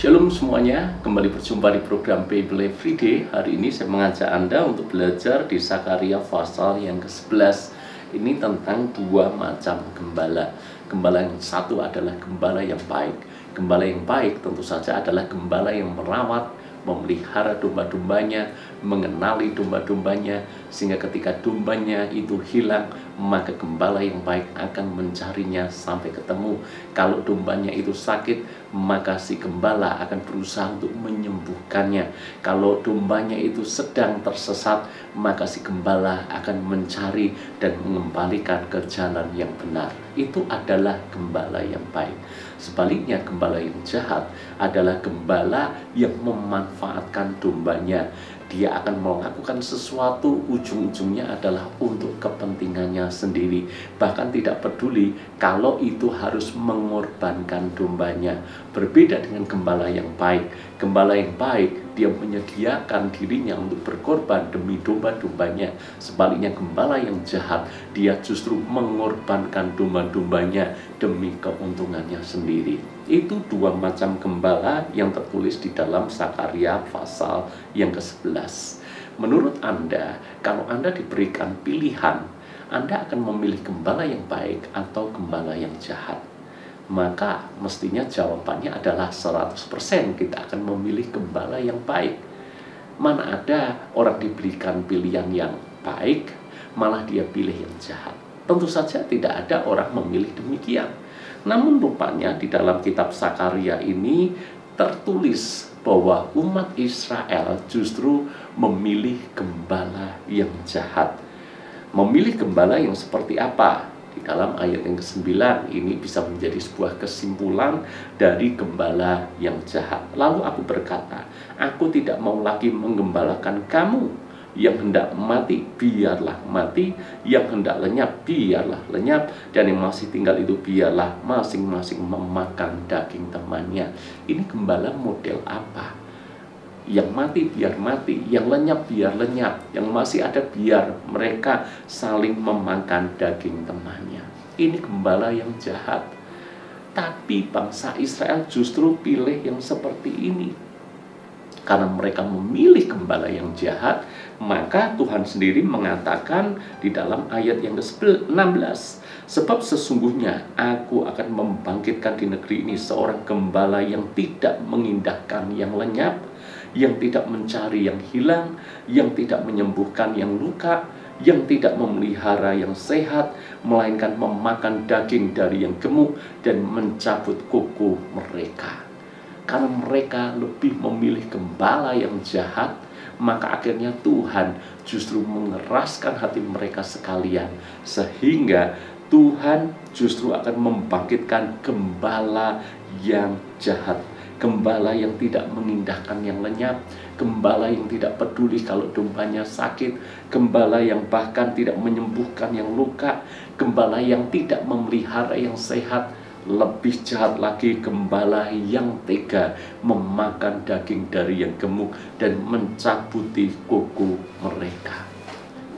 Shalom semuanya, kembali berjumpa di program Bible Everyday. Hari ini saya mengajak Anda untuk belajar di Zakaria pasal yang ke-11. Ini tentang dua macam gembala. Gembala yang satu adalah gembala yang baik. Gembala yang baik tentu saja adalah gembala yang merawat, memelihara domba-dombanya, mengenali domba-dombanya, sehingga ketika dombanya itu hilang, maka gembala yang baik akan mencarinya sampai ketemu. Kalau dombanya itu sakit, maka si gembala akan berusaha untuk menyembuhkannya. Kalau dombanya itu sedang tersesat, maka si gembala akan mencari dan mengembalikan ke jalan yang benar. Itu adalah gembala yang baik. Sebaliknya, gembala yang jahat adalah gembala yang memanfaatkan dombanya. Dia akan melakukan sesuatu, ujung-ujungnya adalah untuk kepentingannya sendiri. Bahkan tidak peduli kalau itu harus mengorbankan dombanya. Berbeda dengan gembala yang baik. Gembala yang baik, dia menyediakan dirinya untuk berkorban demi domba-dombanya. Sebaliknya, gembala yang jahat, dia justru mengorbankan domba-dombanya demi keuntungannya sendiri. Itu dua macam gembala yang tertulis di dalam Zakaria pasal yang ke-11. Menurut Anda, kalau Anda diberikan pilihan, Anda akan memilih gembala yang baik atau gembala yang jahat? Maka mestinya jawabannya adalah 100% kita akan memilih gembala yang baik. Mana ada orang diberikan pilihan yang baik, malah dia pilih yang jahat. Tentu saja tidak ada orang memilih demikian. Namun rupanya di dalam kitab Zakaria ini tertulis bahwa umat Israel justru memilih gembala yang jahat. Memilih gembala yang seperti apa? Di dalam ayat yang ke-9 ini bisa menjadi sebuah kesimpulan dari gembala yang jahat. Lalu aku berkata, aku tidak mau lagi menggembalakan kamu. Yang hendak mati, biarlah mati. Yang hendak lenyap, biarlah lenyap. Dan yang masih tinggal itu, biarlah masing-masing memakan daging temannya. Ini gembala model apa? Yang mati, biar mati. Yang lenyap, biar lenyap. Yang masih ada, biar mereka saling memakan daging temannya. Ini gembala yang jahat. Tapi bangsa Israel justru pilih yang seperti ini. Karena mereka memilih gembala yang jahat, maka Tuhan sendiri mengatakan di dalam ayat yang ke-16, sebab sesungguhnya aku akan membangkitkan di negeri ini seorang gembala yang tidak mengindahkan yang lenyap, yang tidak mencari yang hilang, yang tidak menyembuhkan yang luka, yang tidak memelihara yang sehat, melainkan memakan daging dari yang gemuk dan mencabut kuku mereka. Karena mereka lebih memilih gembala yang jahat, maka akhirnya Tuhan justru mengeraskan hati mereka sekalian, sehingga Tuhan justru akan membangkitkan gembala yang jahat, gembala yang tidak mengindahkan yang lenyap, gembala yang tidak peduli kalau dombanya sakit, gembala yang bahkan tidak menyembuhkan yang luka, gembala yang tidak memelihara yang sehat. Lebih jahat lagi, gembala yang tega memakan daging dari yang gemuk dan mencabuti kuku mereka.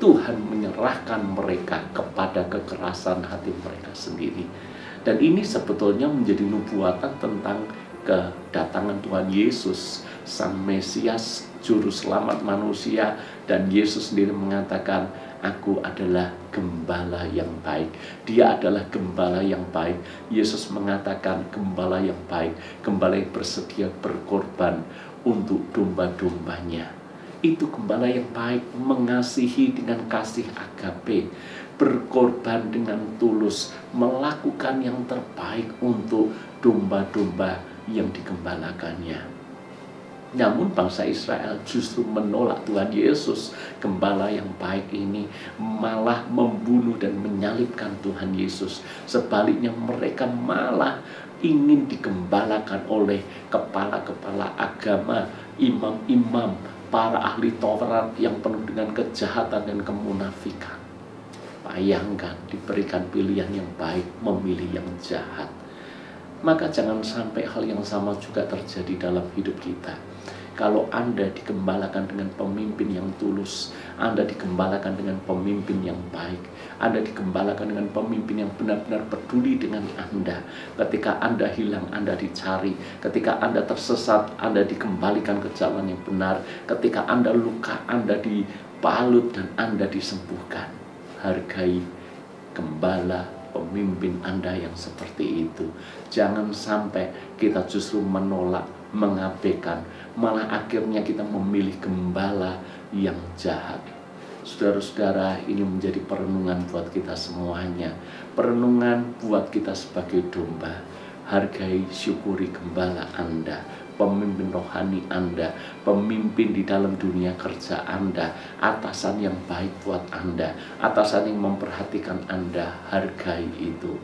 Tuhan menyerahkan mereka kepada kekerasan hati mereka sendiri. Dan ini sebetulnya menjadi nubuatan tentang kedatangan Tuhan Yesus, Sang Mesias, Juru Selamat manusia. Dan Yesus sendiri mengatakan, aku adalah gembala yang baik. Dia adalah gembala yang baik. Yesus mengatakan gembala yang baik, gembala yang bersedia berkorban untuk domba-dombanya. Itu gembala yang baik, mengasihi dengan kasih agape, berkorban dengan tulus, melakukan yang terbaik untuk domba-domba yang digembalakannya. Namun bangsa Israel justru menolak Tuhan Yesus, gembala yang baik ini, malah membunuh dan menyalibkan Tuhan Yesus. Sebaliknya mereka malah ingin digembalakan oleh kepala-kepala agama, imam-imam, para ahli Taurat yang penuh dengan kejahatan dan kemunafikan. Bayangkan diberikan pilihan yang baik, memilih yang jahat. Maka jangan sampai hal yang sama juga terjadi dalam hidup kita. Kalau Anda digembalakan dengan pemimpin yang tulus, Anda digembalakan dengan pemimpin yang baik, Anda digembalakan dengan pemimpin yang benar-benar peduli dengan Anda. Ketika Anda hilang, Anda dicari. Ketika Anda tersesat, Anda dikembalikan ke jalan yang benar. Ketika Anda luka, Anda dibalut dan Anda disembuhkan. Hargai gembala pemimpin Anda yang seperti itu. Jangan sampai kita justru menolak, mengabaikan, malah akhirnya kita memilih gembala yang jahat. Saudara-saudara, ini menjadi perenungan buat kita semuanya. Perenungan buat kita sebagai domba. Hargai, syukuri gembala Anda, pemimpin rohani Anda, pemimpin di dalam dunia kerja Anda, atasan yang baik buat Anda, atasan yang memperhatikan Anda. Hargai itu.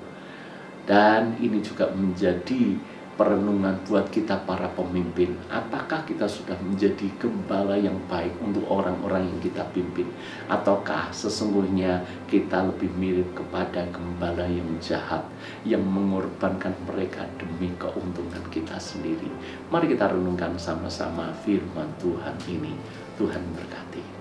Dan ini juga menjadi perenungan buat kita para pemimpin. Apakah kita sudah menjadi gembala yang baik untuk orang-orang yang kita pimpin? Ataukah sesungguhnya kita lebih mirip kepada gembala yang jahat, yang mengorbankan mereka demi keuntungan kita sendiri? Mari kita renungkan sama-sama firman Tuhan ini. Tuhan berkati.